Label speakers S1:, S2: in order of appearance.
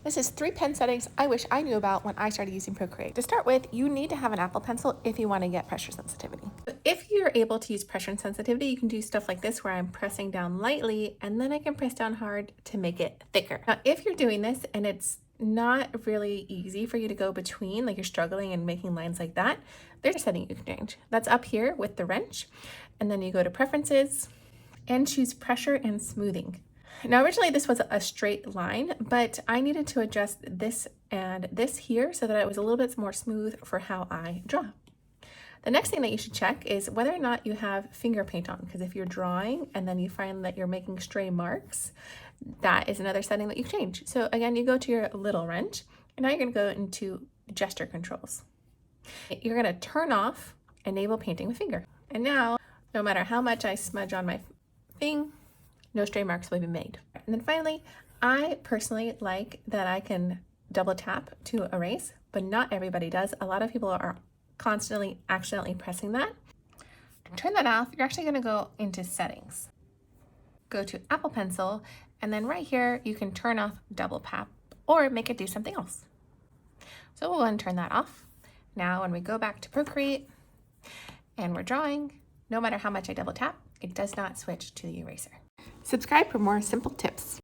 S1: This is 3 pen settings I wish I knew about when I started using Procreate. To start with, you need to have an Apple Pencil if you want to get pressure sensitivity. If you're able to use pressure and sensitivity, you can do stuff like this where I'm pressing down lightly and then I can press down hard to make it thicker. Now, if you're doing this and it's not really easy for you to go between, like you're struggling and making lines like that, there's a setting you can change. That's up here with the wrench. And then you go to Preferences and choose Pressure and Smoothing. Now, originally this was a straight line, but I needed to adjust this and this here so that it was a little bit more smooth for how I draw. The next thing that you should check is whether or not you have finger paint on, because if you're drawing and then you find that you're making stray marks, that is another setting that you can change. So again, you go to your little wrench and now you're going to go into gesture controls. You're going to turn off enable painting with finger. And now, no matter how much I smudge on my thing, no stray marks will be made. And then finally, I personally like that I can double tap to erase, but not everybody does. A lot of people are constantly accidentally pressing that. To turn that off, you're actually going to go into settings. Go to Apple Pencil, and then right here, you can turn off double tap or make it do something else. So we'll go and turn that off. Now, when we go back to Procreate and we're drawing, no matter how much I double tap, it does not switch to the eraser. Subscribe for more simple tips.